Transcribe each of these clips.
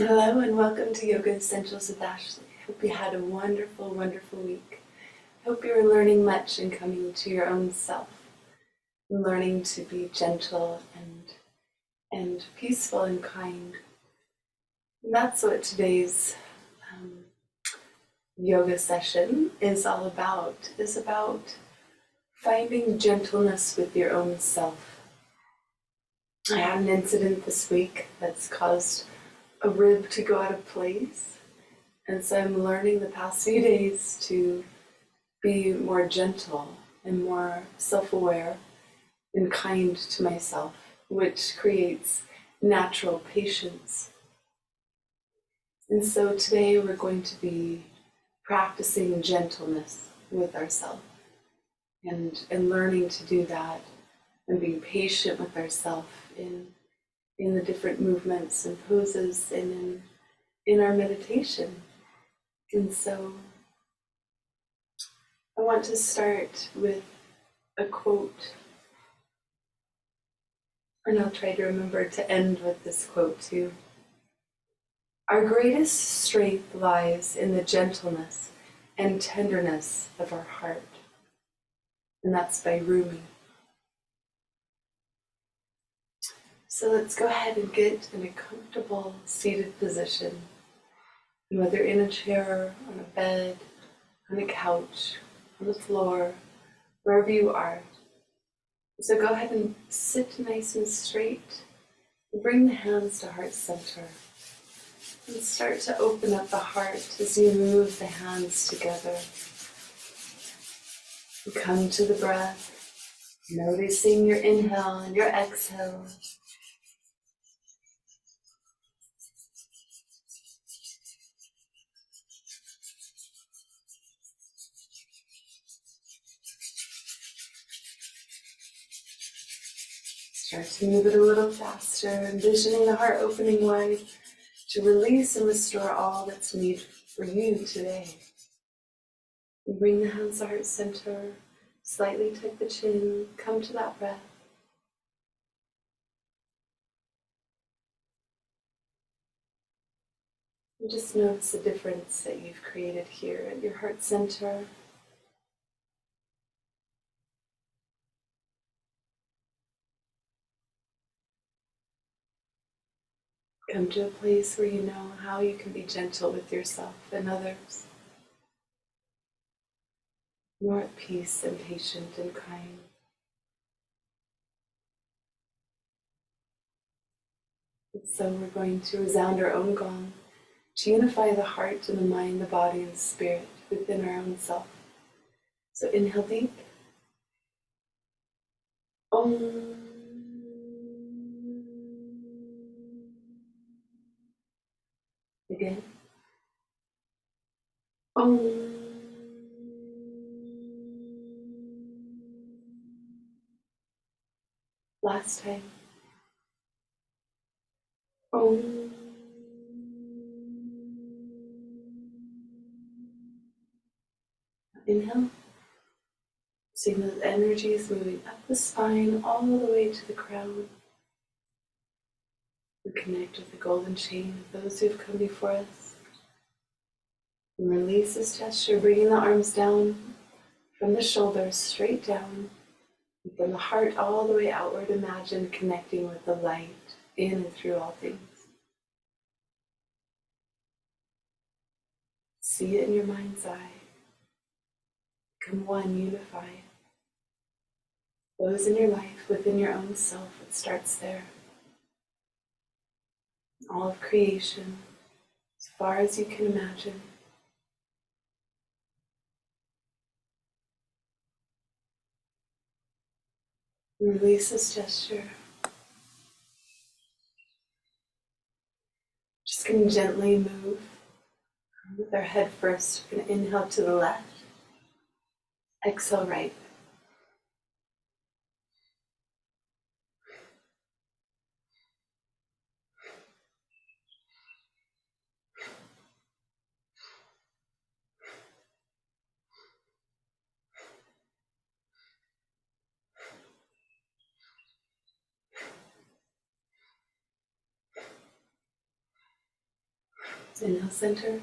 Hello and welcome to Yoga Essentials with Ashley. Hope you had a wonderful, wonderful week. Hope you were learning much and coming to your own self, and learning to be gentle and peaceful and kind. And that's what today's yoga session is all about, is about finding gentleness with your own self. I had an incident this week that's caused a rib to go out of place. And so I'm learning the past few days to be more gentle and more self-aware and kind to myself, which creates natural patience. And so today we're going to be practicing gentleness with ourselves and learning to do that and being patient with ourselves in the different movements and poses and in our meditation. And so I want to start with a quote, and I'll try to remember to end with this quote too. Our greatest strength lies in the gentleness and tenderness of our heart. And that's by Rumi. So let's go ahead and get in a comfortable seated position, whether in a chair, on a bed, on a couch, on the floor, wherever you are. So go ahead and sit nice and straight. And bring the hands to heart center. And start to open up the heart as you move the hands together. And come to the breath, noticing your inhale and your exhale. Start to move it a little faster, envisioning the heart opening wide to release and restore all that's needed for you today. And bring the hands to heart center, slightly tuck the chin, come to that breath. And just notice the difference that you've created here at your heart center. Come to a place where you know how you can be gentle with yourself and others. More at peace and patient and kind. And so we're going to resound our own gong to unify the heart and the mind, the body and the spirit within our own self. So inhale deep. Om. Again. Om. Last time. Om. Inhale. Seeing those energies moving up the spine all the way to the crown. We connect with the golden chain of those who have come before us. And release this gesture, bringing the arms down from the shoulders straight down. And from the heart all the way outward, imagine connecting with the light in and through all things. See it in your mind's eye. Become one, unified. Those in your life, within your own self, it starts there. All of creation, as far as you can imagine. Release this gesture. Just going to gently move with our head first. We're going to inhale to the left, exhale right. Inhale, center.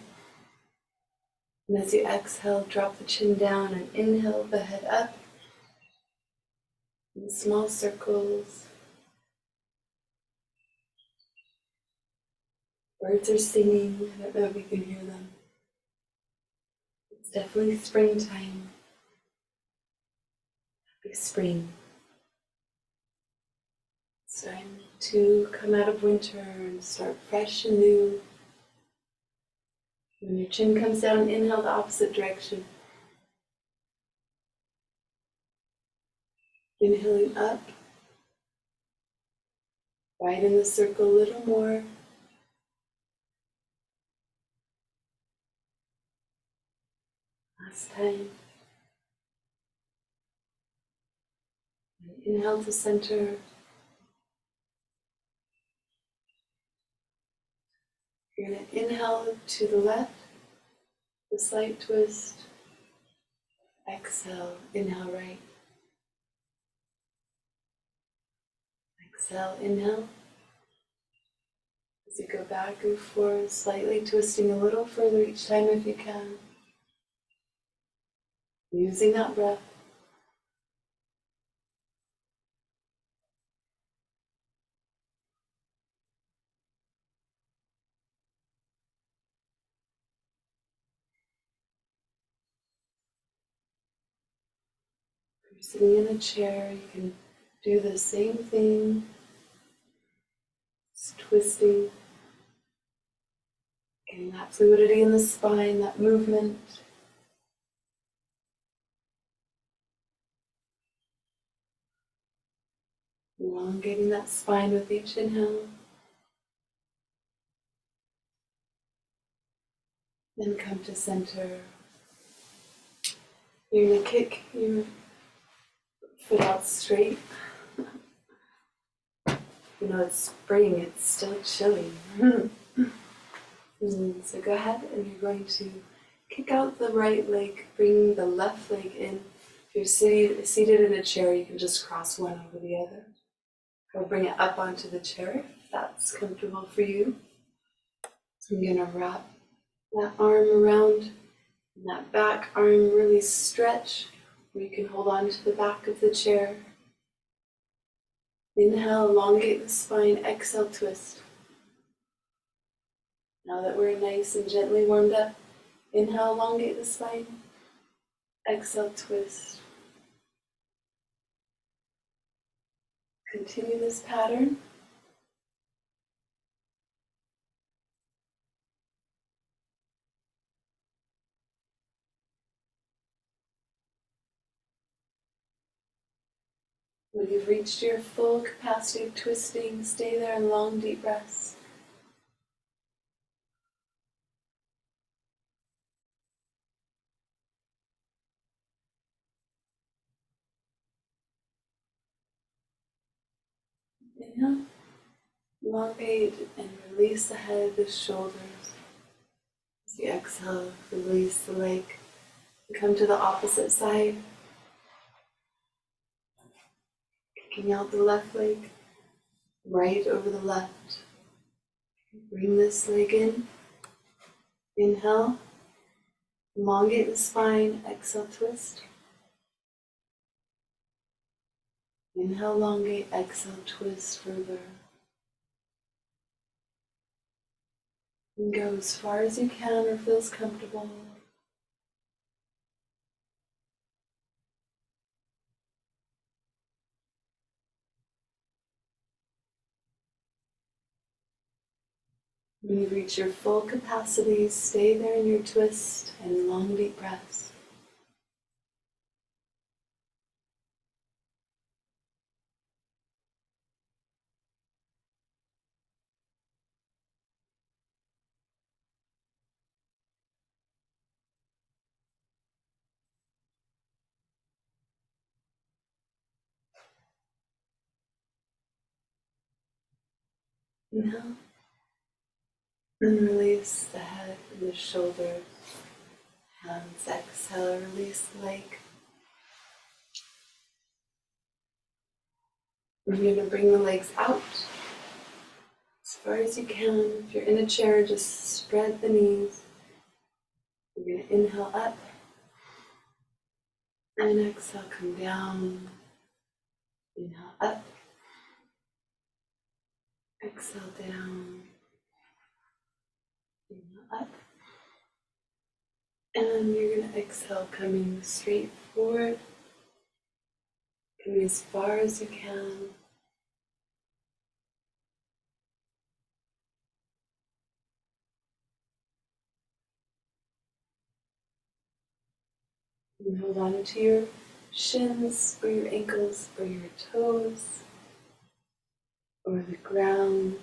And as you exhale, drop the chin down and inhale the head up in small circles. Birds are singing. I don't know if you can hear them. It's definitely springtime. Happy spring. It's time to come out of winter and start fresh and new. When your chin comes down, inhale the opposite direction. Inhaling up. Widen the circle a little more. Last time. Inhale to center. You're going to inhale to the left, the slight twist. Exhale, inhale right. Exhale, inhale. As you go back and forth, slightly twisting a little further each time if you can. Using that breath. If you're sitting in a chair, you can do the same thing. Just twisting. Getting that fluidity in the spine, that movement. Elongating that spine with each inhale. Then come to center. You're going to kick your foot out straight. You know, it's spring, it's still chilly. So go ahead and you're going to kick out the right leg, bring the left leg in. If you're seated in a chair, you can just cross one over the other. Or bring it up onto the chair if that's comfortable for you. So I'm going to wrap that arm around and that back arm, really stretch, or you can hold on to the back of the chair. Inhale, elongate the spine, exhale, twist. Now that we're nice and gently warmed up, inhale, elongate the spine, exhale, twist. Continue this pattern. When you've reached your full capacity of twisting, stay there in long, deep breaths. Inhale, elongate and release the head, the shoulders. As you exhale, release the leg. Come to the opposite side. Kicking out the left leg, right over the left. Bring this leg in. Inhale, elongate the spine, exhale, twist. Inhale, elongate, exhale, twist further. And go as far as you can or feels comfortable. When you reach your full capacity, stay there in your twist and long, deep breaths. Inhale, and release the head and the shoulders. Hands, exhale, release the leg. We're going to bring the legs out. far as you can. If you're in a chair, just spread the knees. You're going to inhale up and exhale, come down. Inhale up, exhale down. Inhale up. And you're going to exhale, coming straight forward, coming as far as you can. And hold on to your shins or your ankles or your toes or the ground.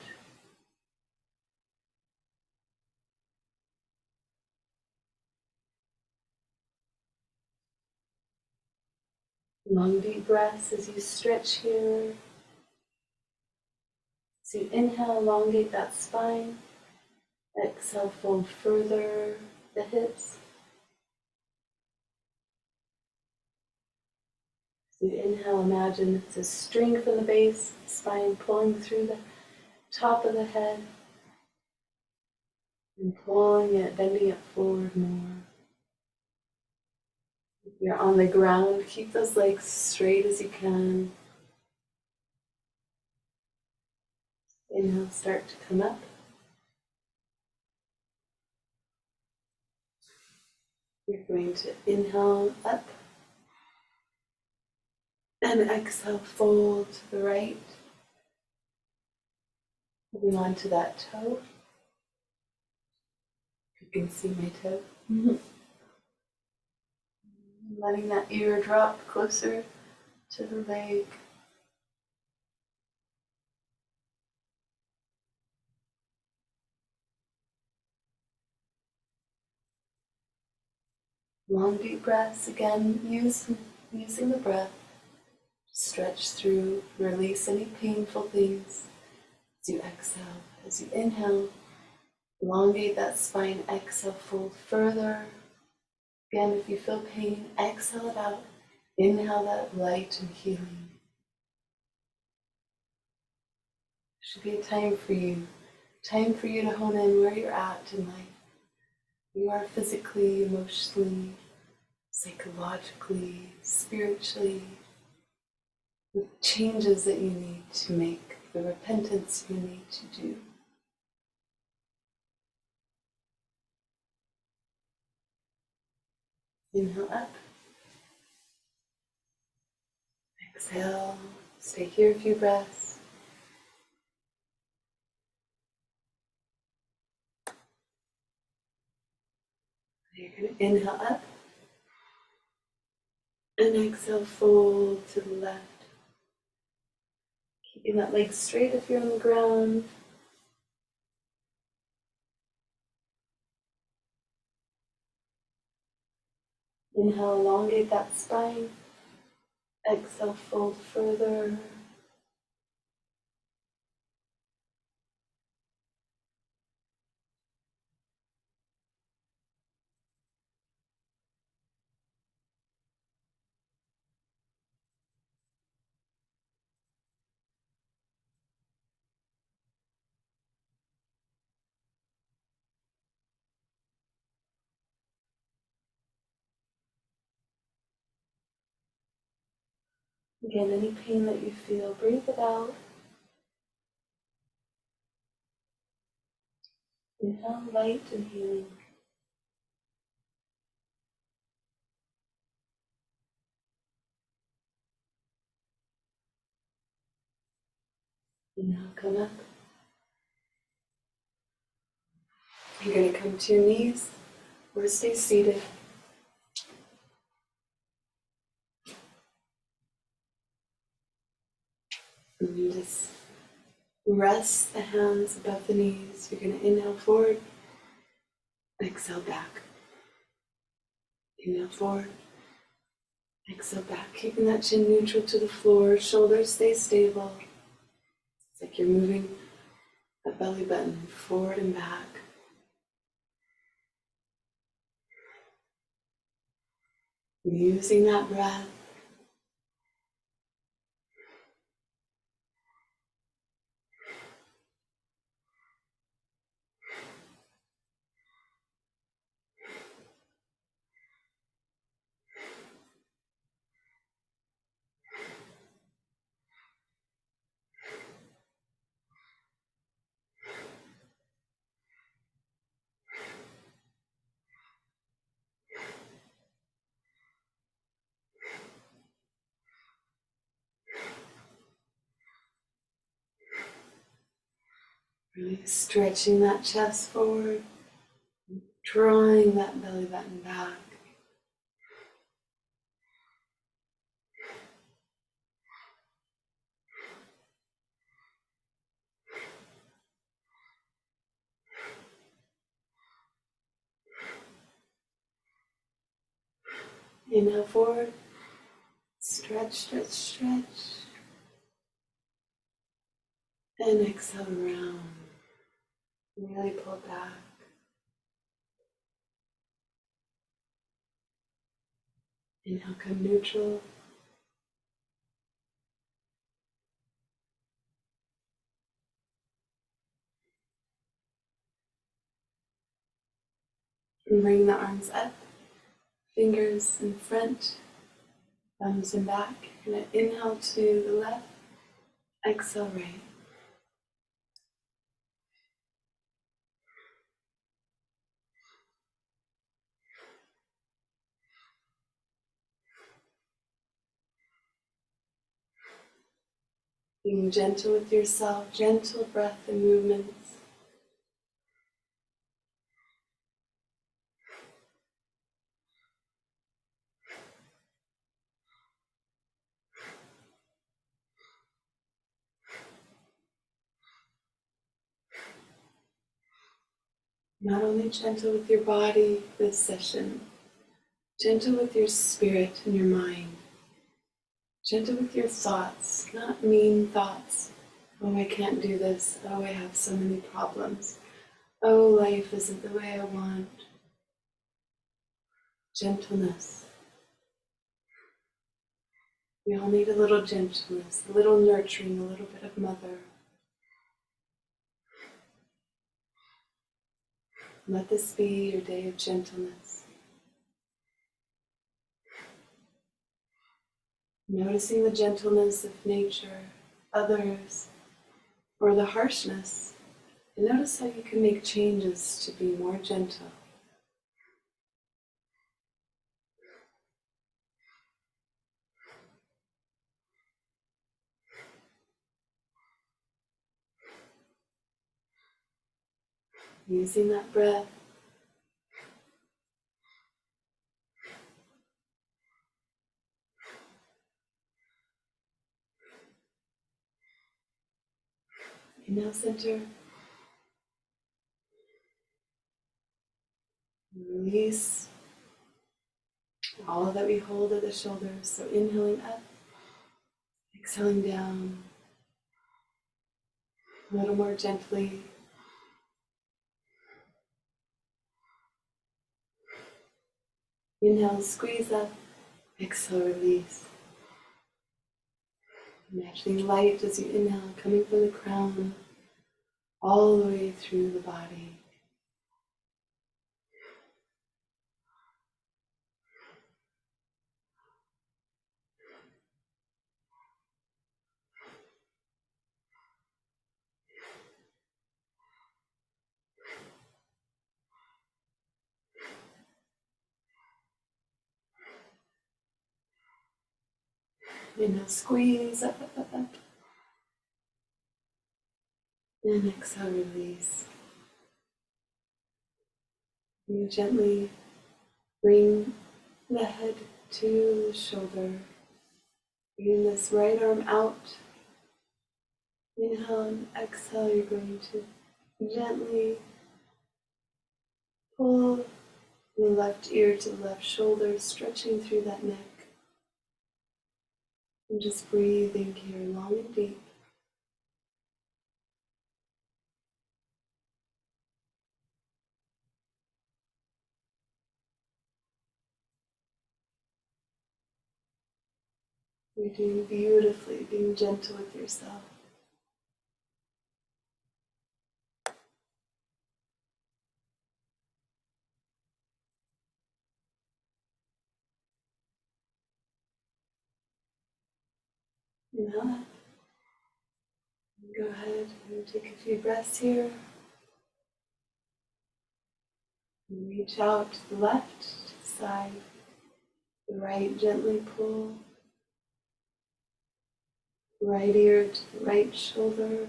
Long deep breaths as you stretch here. So you inhale, elongate that spine. Exhale, fold further the hips. So you inhale, imagine it's a string from the base, spine pulling through the top of the head and pulling it, bending it forward more. If you're on the ground, keep those legs straight as you can. Inhale, start to come up. You're going to inhale up and exhale, fold to the right. Moving on to that toe. You can see my toe. Letting that ear drop closer to the leg. Long deep breaths, again, using the breath to stretch through, release any painful things as you exhale. As you inhale, elongate that spine, exhale, fold further. Again, if you feel pain, exhale it out. Inhale that light and healing. Should be a time for you to hone in where you're at in life. You are physically, emotionally, psychologically, spiritually, the changes that you need to make, the repentance you need to do. Inhale up. Exhale. Stay here a few breaths. You're going to inhale up and exhale, fold to the left. Keeping that leg straight if you're on the ground. Inhale, elongate that spine. Exhale, fold further. Again, any pain that you feel, breathe it out. Inhale, light and healing. Inhale, come up. You're going to come to your knees or stay seated. And you just rest the hands above the knees. You're going to inhale forward, exhale back. Inhale forward, exhale back. Keeping that chin neutral to the floor, shoulders stay stable. It's like you're moving that belly button forward and back. Using that breath. Really stretching that chest forward, drawing that belly button back. Inhale forward, stretch, stretch, stretch. And exhale around. Really pull back. Inhale, come neutral. And bring the arms up, fingers in front, thumbs in back. And inhale to the left, exhale right. Being gentle with yourself, gentle breath and movements. Not only gentle with your body this session, gentle with your spirit and your mind. Gentle with your thoughts, not mean thoughts. Oh, I can't do this. Oh, I have so many problems. Oh, life isn't the way I want. Gentleness. We all need a little gentleness, a little nurturing, a little bit of mother. Let this be your day of gentleness. Noticing the gentleness of nature, others, or the harshness, and notice how you can make changes to be more gentle. Using that breath, inhale center, release all that we hold at the shoulders. So inhaling up, exhaling down, a little more gently. Inhale, squeeze up, exhale, release. Imagining light as you inhale, coming from the crown, all the way through the body. Inhale, squeeze up, up, up, up. And exhale, release. You gently bring the head to the shoulder. Bring this right arm out. Inhale and exhale, you're going to gently pull the left ear to the left shoulder, stretching through that neck. And just breathing here long and deep. You're doing beautifully, being gentle with yourself. Inhale. Go ahead and take a few breaths here. And reach out to the left, to the side. The right, gently pull. Right ear to the right shoulder.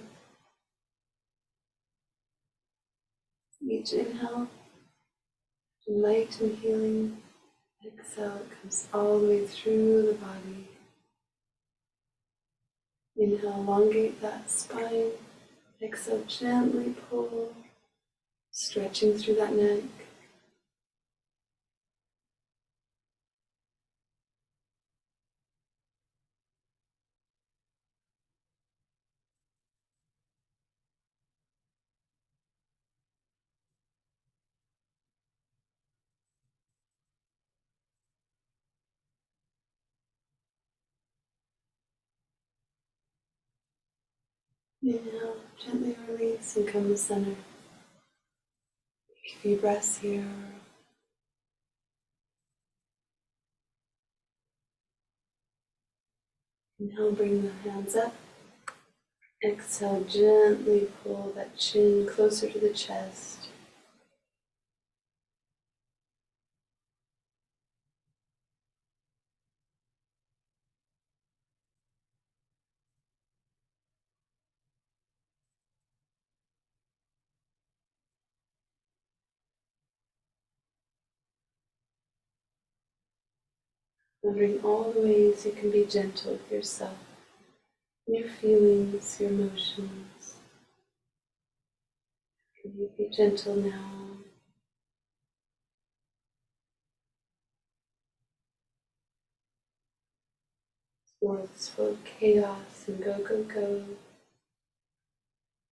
Each inhale, light and healing. Exhale, it comes all the way through the body. Inhale, elongate that spine. Exhale, gently pull, stretching through that neck. Inhale, gently release and come to center. Take a few breaths here. Inhale, bring the hands up. Exhale, gently pull that chin closer to the chest. Wondering all the ways you can be gentle with yourself, your feelings, your emotions. Can you be gentle now? This world is full of chaos and go, go, go.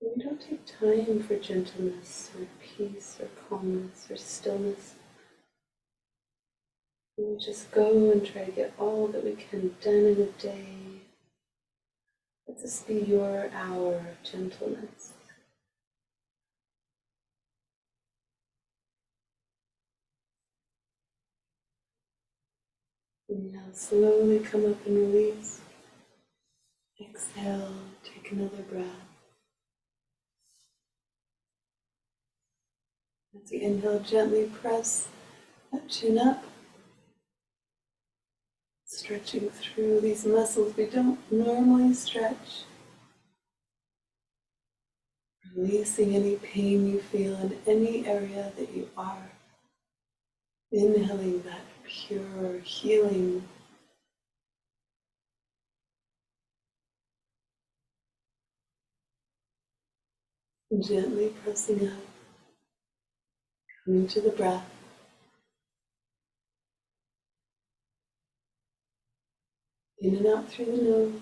We don't take time for gentleness or peace or calmness or stillness. We just go and try to get all that we can done in a day. Let this be your hour of gentleness. And now slowly come up and release. Exhale, take another breath. As you inhale, gently press that chin up, stretching through these muscles we don't normally stretch. Releasing any pain you feel in any area that you are. Inhaling that pure healing. Gently pressing up, coming to the breath. In and out through the nose.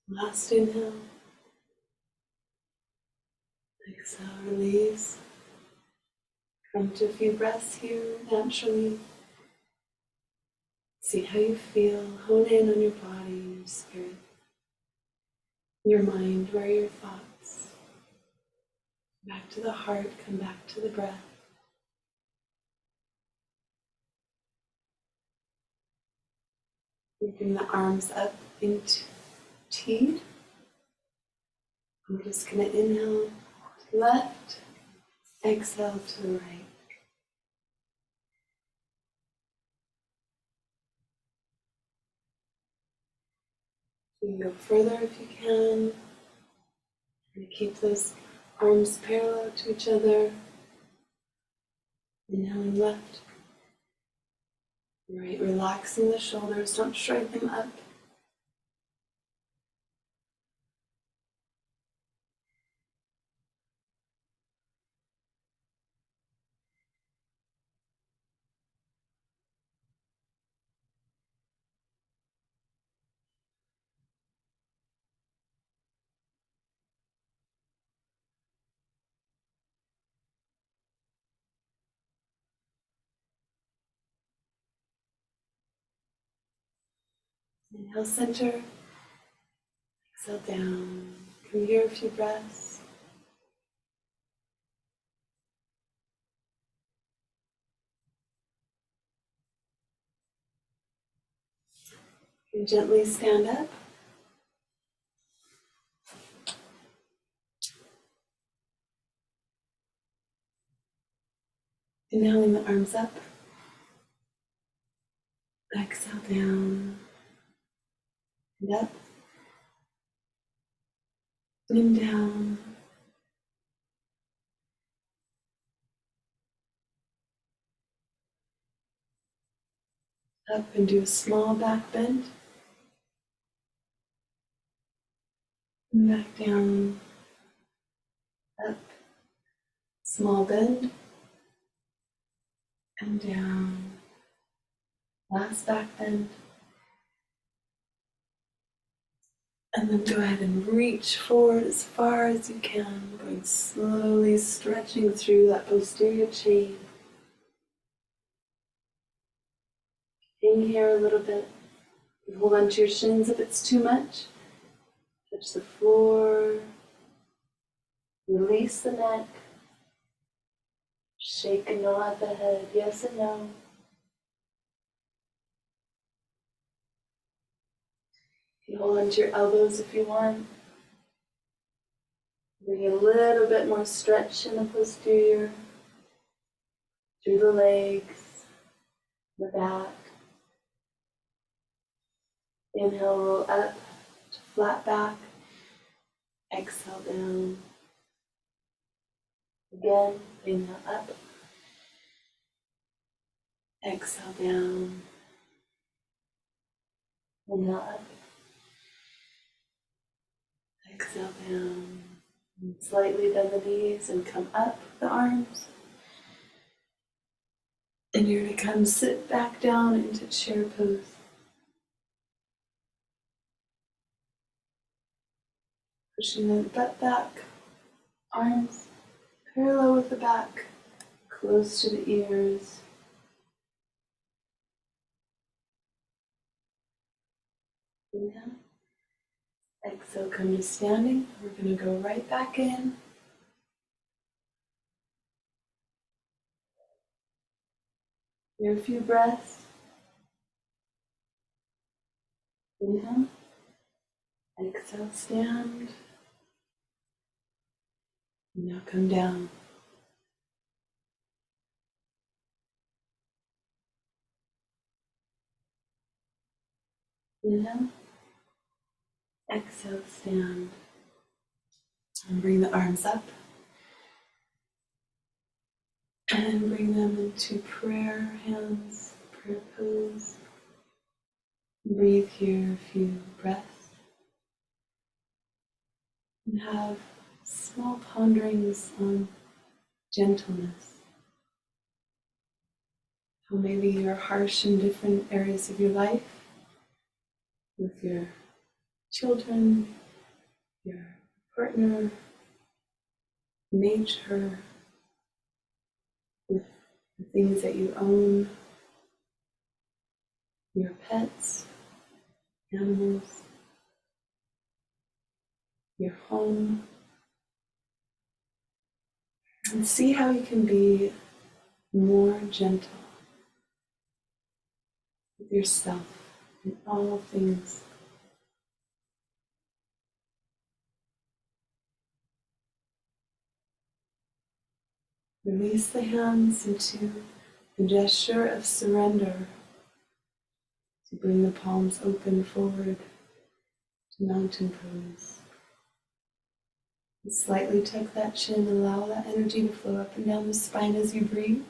Last inhale. Exhale, release. Come to a few breaths here naturally. See how you feel. Hone in on your body, your spirit, your mind. Where are your thoughts? Back to the heart. Come back to the breath. You bring the arms up into T. I'm just going to inhale to the left, exhale to the right. You can go further if you can. And keep those arms parallel to each other. Inhaling left, right, relaxing the shoulders, don't shrug them up. Inhale, center, exhale down. Come here a few breaths. You gently stand up. Inhaling the arms up. Exhale down and up and down. Up and do a small back bend. And back down. Up. Small bend. And down. Last back bend. And then go ahead and reach forward as far as you can, going slowly stretching through that posterior chain. Hang here a little bit. Hold on to your shins if it's too much. Touch the floor. Release the neck. Shake and nod the head, yes and no. You can hold onto your elbows if you want. Bring a little bit more stretch in the posterior, through the legs, the back. Inhale, roll up to flat back. Exhale down. Again, inhale up. Exhale down. Inhale up. Exhale down. And slightly bend the knees and come up the arms. And you're going to come sit back down into chair pose. Pushing the butt back, arms parallel with the back, close to the ears. Inhale. Exhale, come to standing. We're going to go right back in. Here a few breaths. Inhale. Exhale, stand. Now come down. Inhale. Exhale, stand. And bring the arms up. And bring them into prayer hands, prayer pose. Breathe here a few breaths. And have small ponderings on gentleness. How maybe you're harsh in different areas of your life, with your children, your partner, nature, with the things that you own, your pets, animals, your home. And see how you can be more gentle with yourself in all things. Release the hands into the gesture of surrender. To bring the palms open forward to mountain pose. And slightly tuck that chin, allow that energy to flow up and down the spine as you breathe.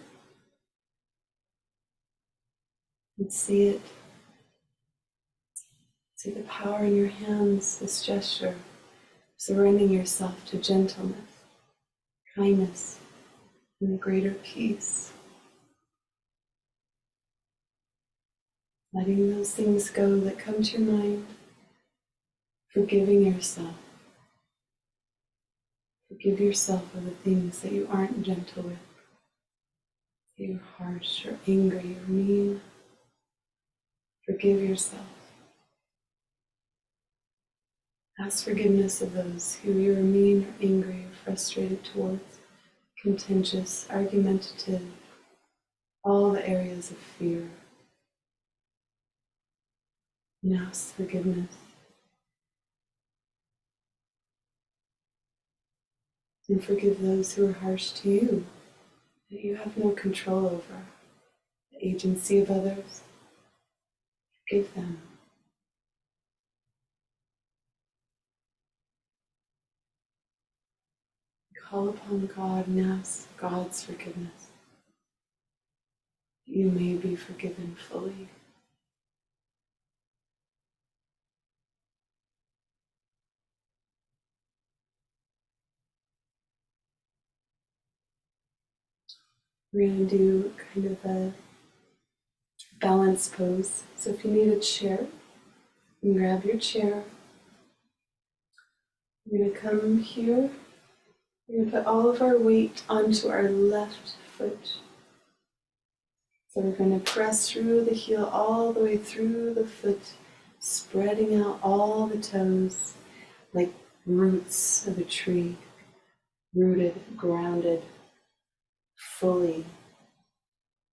And see it. See the power in your hands, this gesture, surrendering yourself to gentleness, kindness, and a greater peace. Letting those things go that come to your mind. Forgiving yourself. Forgive yourself for the things that you aren't gentle with. That you're harsh or angry or mean. Forgive yourself. Ask forgiveness of those who you are mean or angry or frustrated towards, contentious, argumentative, all the areas of fear. and ask forgiveness. And forgive those who are harsh to you, that you have no control over. The agency of others, forgive them. Call upon God and ask God's forgiveness, that you may be forgiven fully. We're going to do kind of a balance pose. So if you need a chair, you can grab your chair. We're going to come here. We're going to put all of our weight onto our left foot. So we're going to press through the heel all the way through the foot, spreading out all the toes like roots of a tree, rooted, grounded, fully.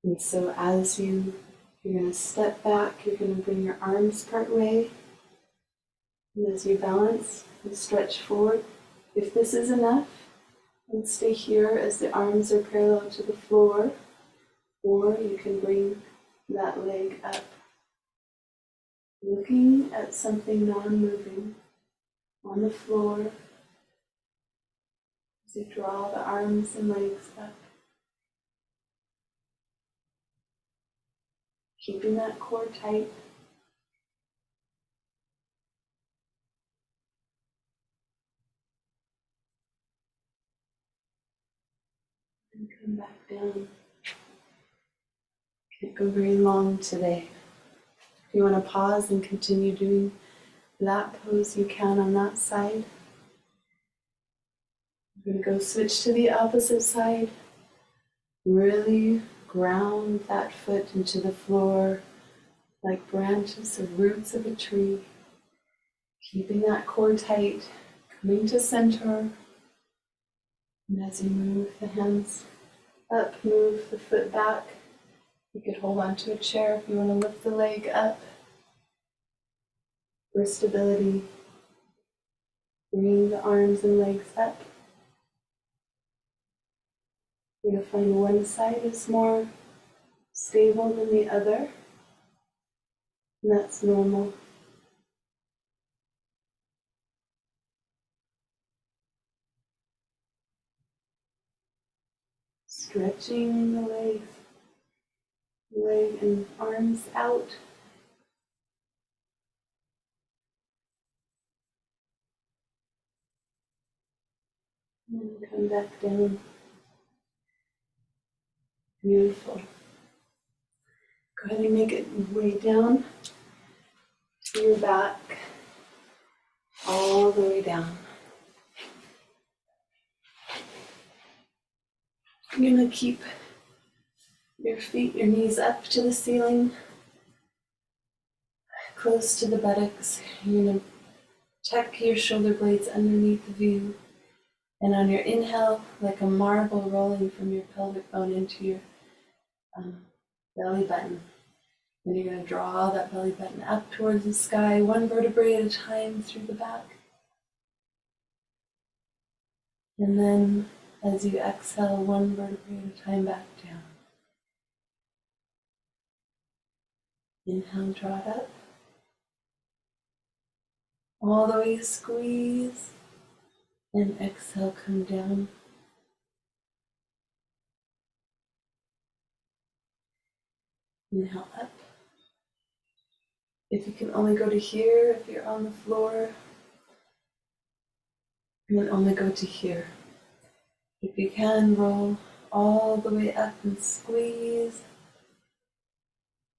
And so as you're going to step back, you're going to bring your arms part way. And as you balance and stretch forward, if this is enough, then stay here as the arms are parallel to the floor, or you can bring that leg up, looking at something non-moving on the floor as you draw the arms and legs up. Keeping that core tight. And come back down. Can't go very long today. If you want to pause and continue doing that pose, you can on that side. We're going to go switch to the opposite side. Really ground that foot into the floor like branches or roots of a tree. Keeping that core tight, coming to center. And as you move the hands up, move the foot back. You could hold onto a chair if you want to lift the leg up for stability. Bring the arms and legs up. You're going to find one side is more stable than the other, and that's normal. Stretching the legs, leg and arms out. And then come back down. Beautiful. Go ahead and make it way down to your back, all the way down. You're going to keep your feet, your knees up to the ceiling, close to the buttocks. You're going to tuck your shoulder blades underneath the view. And on your inhale, like a marble rolling from your pelvic bone into your belly button. Then you're going to draw that belly button up towards the sky, one vertebrae at a time through the back. And then as you exhale, one vertebrae at a time back down. Inhale, draw it up. All the way squeeze. And exhale, come down. Inhale up. If you can only go to here, if you're on the floor, then only go to here. If you can, roll all the way up and squeeze.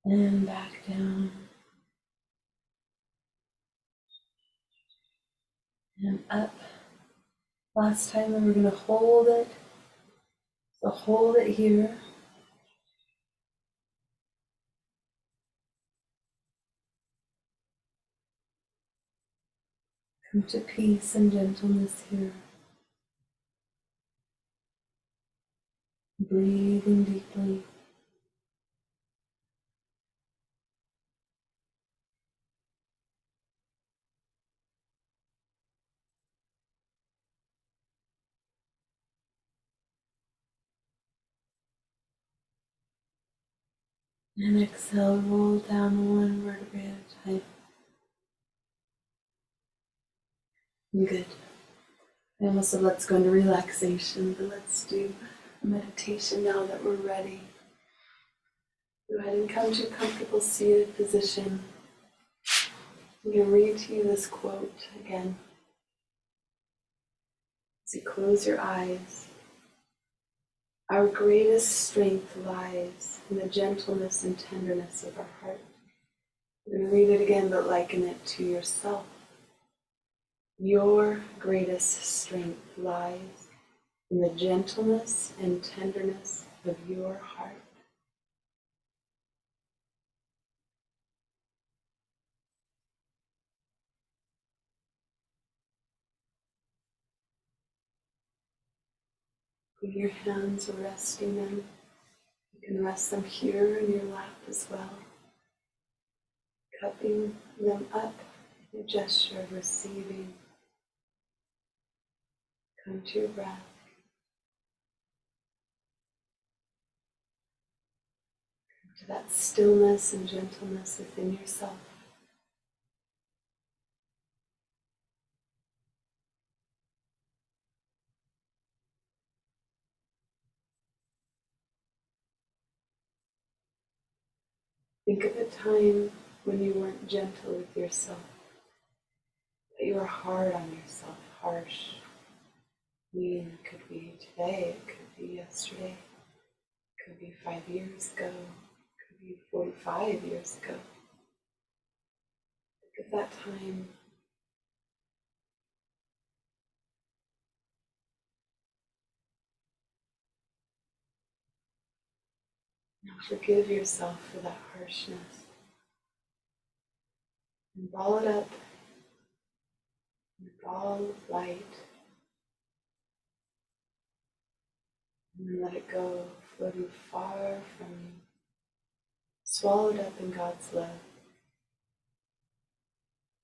And back down. And up. Last time, and we're going to hold it. So hold it here. Come to peace and gentleness here. Breathing deeply. And exhale, roll down one vertebrae at a time. Good. I almost said let's go into relaxation, but let's do a meditation now that we're ready. Go ahead and come to a comfortable seated position. I'm going to read to you this quote again. As you close your eyes, our greatest strength lies in the gentleness and tenderness of our heart. I'm going to read it again, but liken it to yourself. Your greatest strength lies in the gentleness and tenderness of your heart. With your hands resting them, you can rest them here in your lap as well, cupping them up in a gesture of receiving. Come to your breath. Come to that stillness and gentleness within yourself. Think of a time when you weren't gentle with yourself, that you were hard on yourself, harsh. Mean, it could be today, it could be yesterday, it could be 5 years ago, it could be 45 years ago. Think of that time. Now forgive yourself for that harshness and ball it up in a ball of light and then let it go, floating far from you, swallowed up in God's love.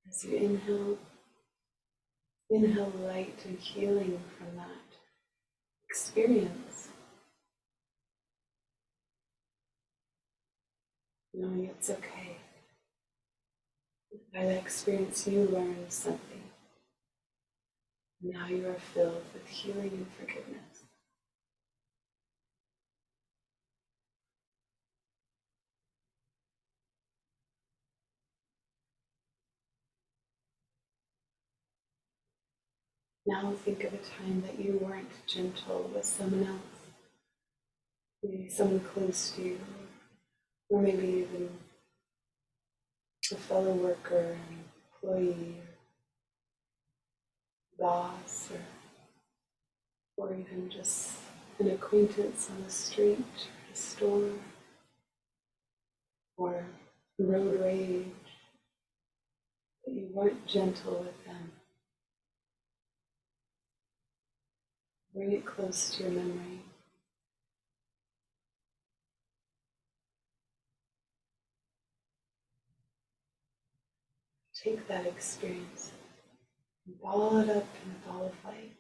As you inhale light and healing from that experience, knowing it's okay. By that experience you learned something. Now you are filled with healing and forgiveness. Now think of a time that you weren't gentle with someone else. Maybe someone close to you, or maybe even a fellow worker, an employee, or boss, or even just an acquaintance on the street, or a store, or road rage, that you weren't gentle with them. Bring it close to your memory. Take that experience and ball it up in a ball of light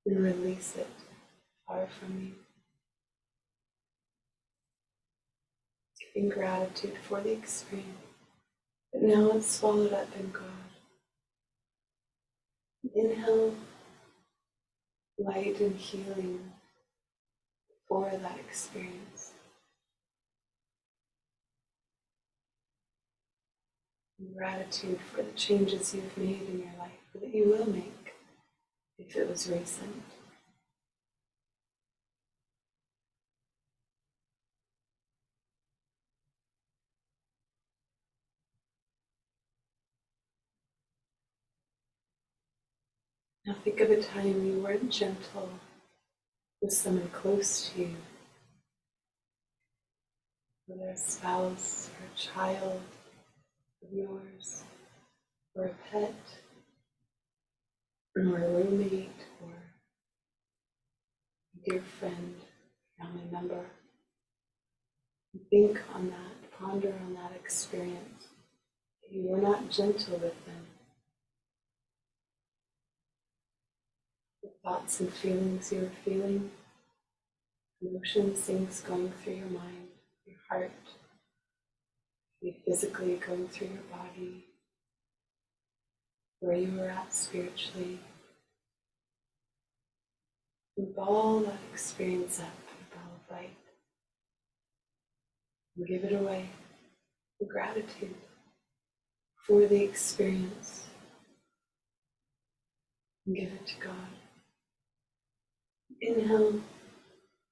and release it far from you. In gratitude for the experience, but now it's swallowed up in God. Inhale light and healing for that experience. In gratitude for the changes you've made in your life, or that you will make if it was recent. Now think of a time you weren't gentle with someone close to you, whether a spouse or a child of yours, or a pet, or a roommate, or a dear friend, family member. Think on that, ponder on that experience. You were not gentle with them. The thoughts and feelings you were feeling, Emotions, things going through your mind, your heart, maybe physically going through your body, where you are at spiritually. And ball that experience up in a ball of light. And give it away in gratitude for the experience. And give it to God. Inhale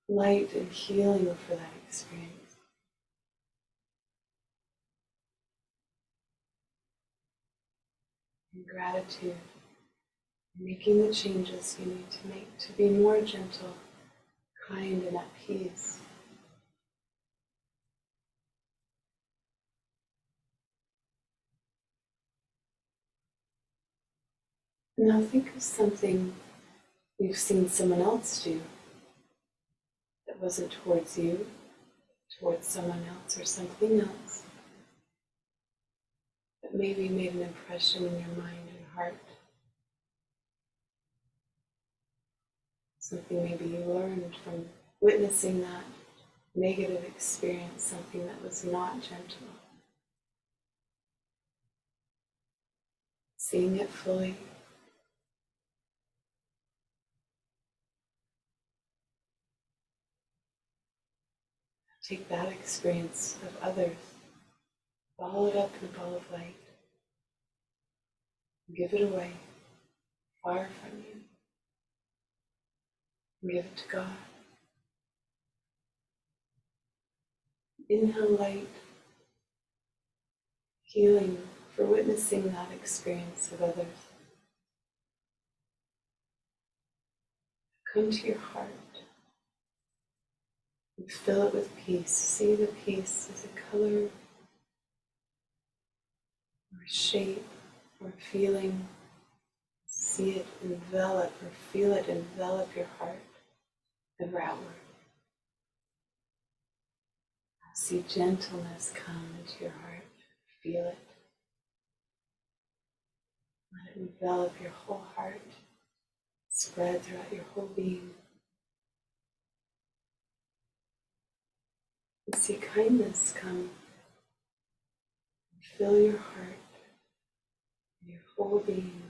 light and healing for that experience. And gratitude. Making the changes you need to make to be more gentle, kind, and at peace. Now think of something you've seen someone else do that wasn't towards you, towards someone else or something else, that maybe made an impression in your mind and heart. Something maybe you learned from witnessing that negative experience, something that was not gentle. Seeing it fully. Take that experience of others, ball it up in a ball of light, and give it away, far from you, and give it to God. Inhale light, healing for witnessing that experience of others. Come to your heart and fill it with peace. See the peace as a color or a shape or a feeling. See it envelop or feel it envelop your heart ever outward. See gentleness come into your heart. Feel it. Let it envelop your whole heart. Spread throughout your whole being. And see kindness come. Fill your heart, your whole being.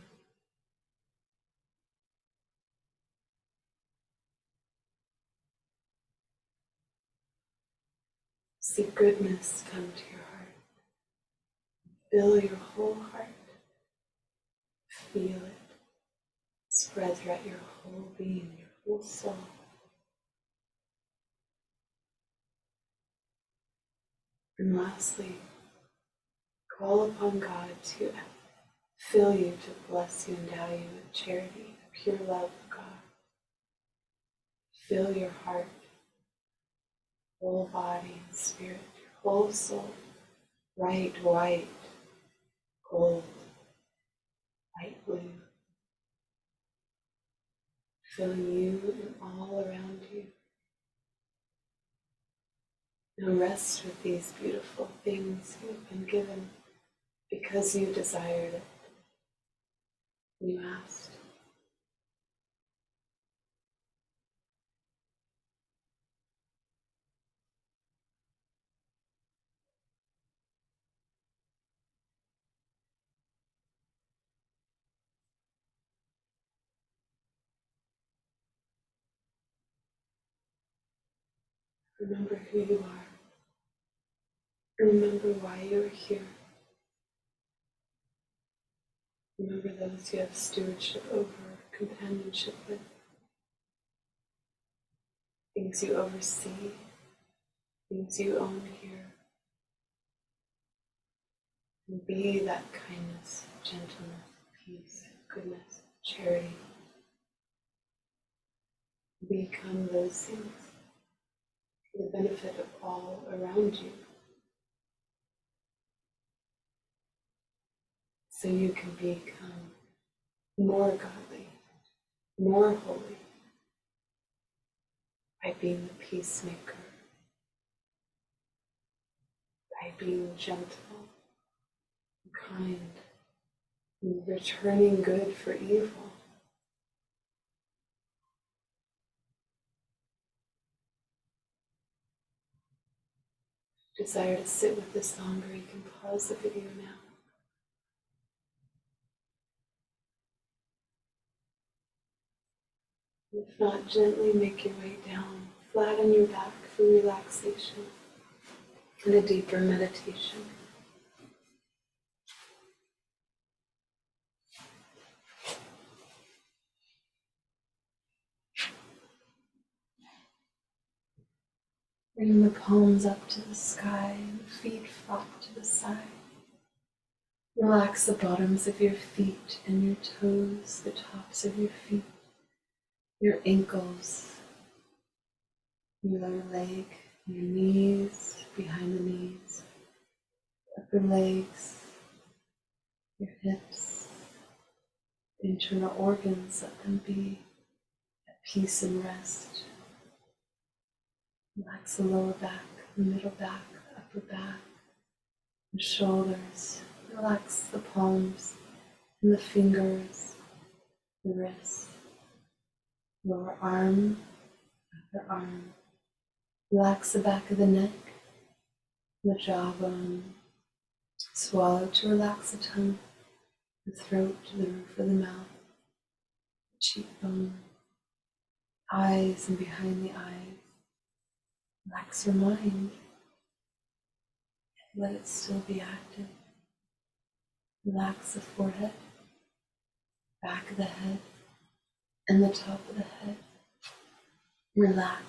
See goodness come to your heart. Fill your whole heart. Feel it. Spread throughout your whole being, your whole soul. And lastly, call upon God to fill you, to bless you, endow you with charity, the pure love of God. Fill your heart, whole body and spirit, your whole soul, bright white, gold, light blue, filling you and all around you. Now rest with these beautiful things you have been given because you desired it. You asked. Remember who you are. Remember why you are here. Remember those you have stewardship over, companionship with, things you oversee, things you own here. And be that kindness, gentleness, peace, goodness, charity. Become those things for the benefit of all around you. So you can become more godly, more holy, by being the peacemaker, by being gentle, kind, and returning good for evil. desire to sit with this longer, you can pause the video now. If not, gently make your way down, flat on your back for relaxation and a deeper meditation. Bring the palms up to the sky and the feet flop to the side. Relax the bottoms of your feet and your toes, the tops of your feet, your ankles, your lower leg, your knees, behind the knees, upper legs, your hips, the internal organs, let them be at peace and rest. Relax the lower back, the middle back, the upper back, the shoulders. Relax the palms and the fingers, the wrists, lower arm, upper arm. Relax the back of the neck, the jawbone. Swallow to relax the tongue, the throat to the roof of the mouth, the cheekbone, eyes and behind the eyes. Relax your mind. Let it still be active. Relax the forehead, back of the head, and the top of the head. Relax.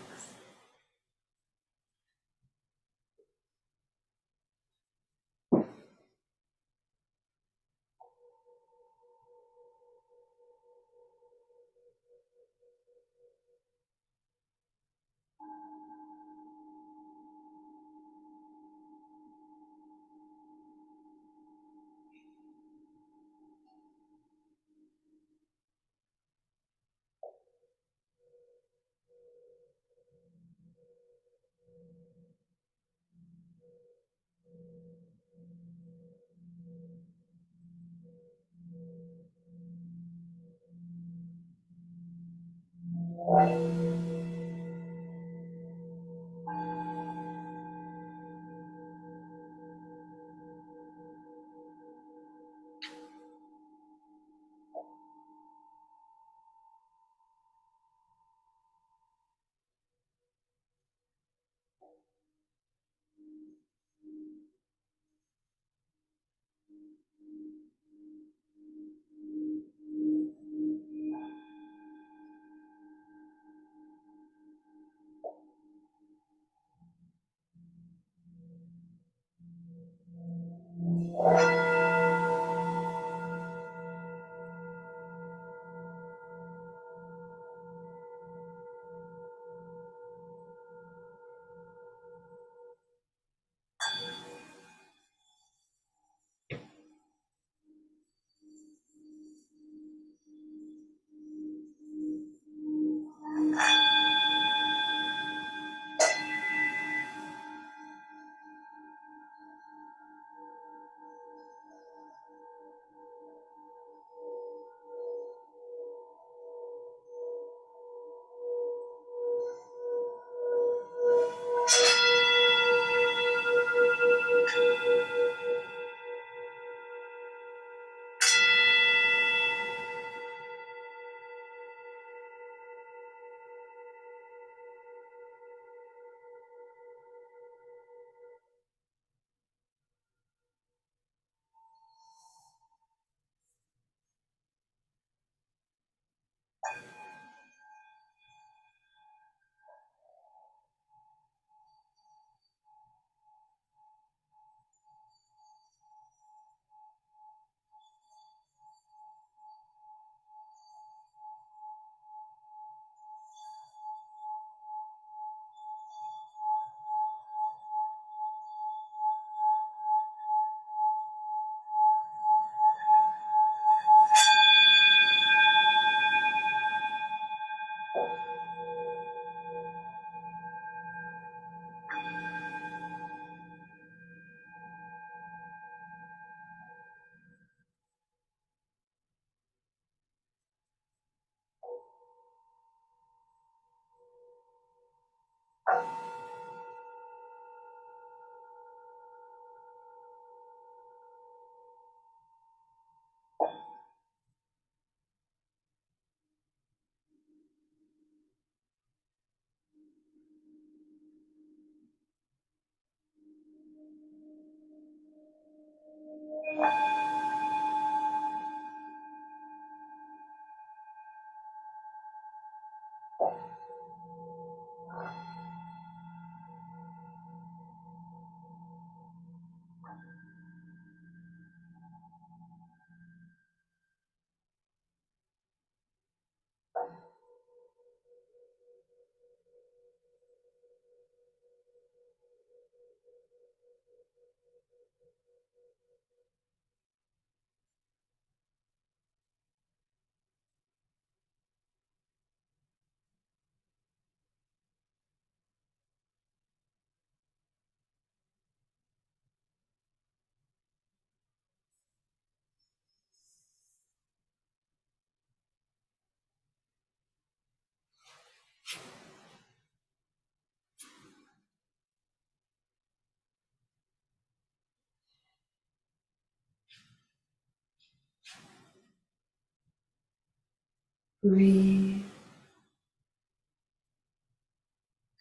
Breathe.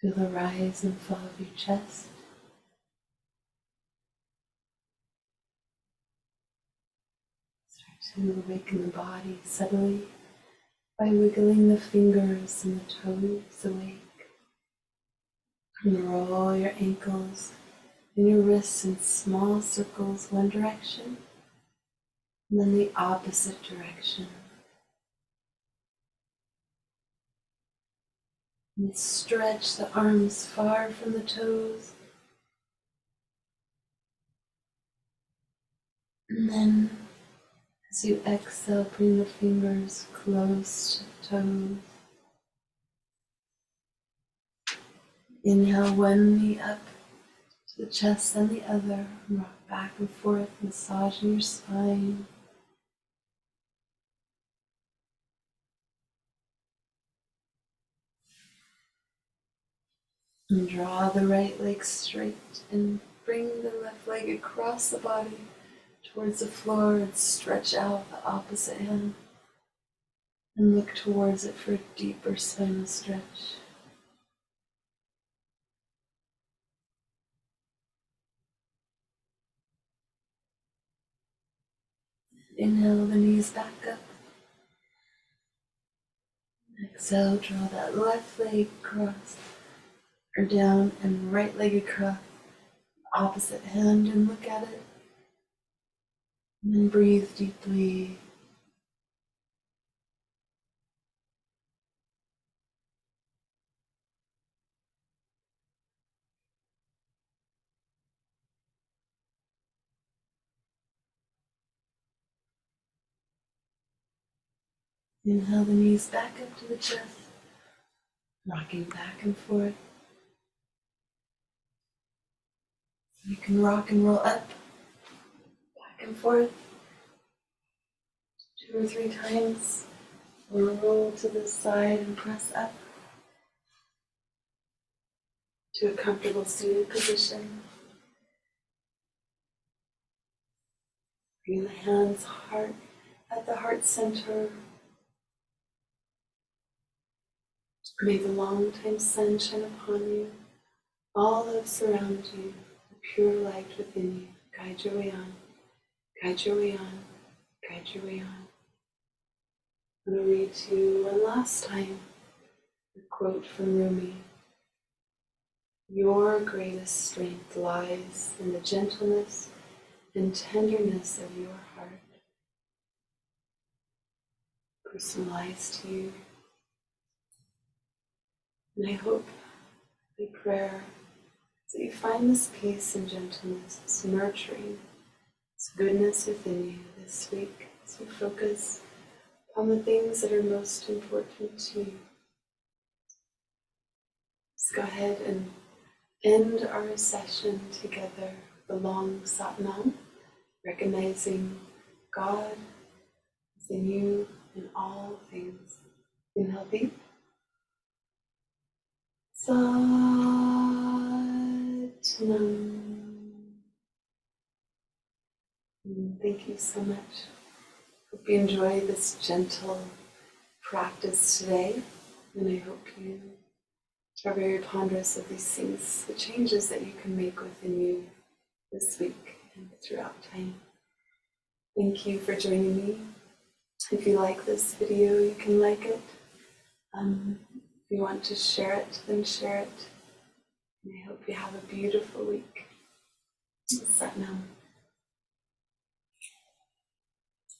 Feel the rise and fall of your chest. Start to awaken the body subtly by wiggling the fingers and the toes awake. And roll your ankles and your wrists in small circles one direction, and then the opposite direction. And stretch the arms far from the toes. And then, as you exhale, bring the fingers close to the toes. Inhale one knee up to the chest and the other. Rock back and forth, massaging your spine. And draw the right leg straight and bring the left leg across the body towards the floor and stretch out the opposite hand and look towards it for a deeper spinal stretch. Inhale the knees back up. Exhale, draw that left leg across or down and right leg across the opposite hand and look at it. And then breathe deeply. Inhale the knees back up to the chest, rocking back and forth. You can rock and roll up, back and forth, 2 or 3 times, or roll to the side and press up to a comfortable seated position. Bring the hands heart at the heart center. May the long-time sun shine upon you. All that surround you, the pure light within you. Guide your way on, guide your way on, guide your way on. I'm going to read to you one last time a quote from Rumi. Your greatest strength lies in the gentleness and tenderness of your heart. Personalized to you. And I hope, my prayer, that you find this peace and gentleness, this nurturing, this goodness within you this week as you focus on the things that are most important to you. Let's go ahead and end our session together with a long Satnam, recognizing God is in you in all things. Inhale deep. Satnam. Thank you so much. Hope you enjoy this gentle practice today, and I hope you are very ponderous of these things, the changes that you can make within you this week and throughout time. Thank you for joining me. If you like this video, you can like it. If you want to share it, then share it. And I hope you have a beautiful week. Satnam.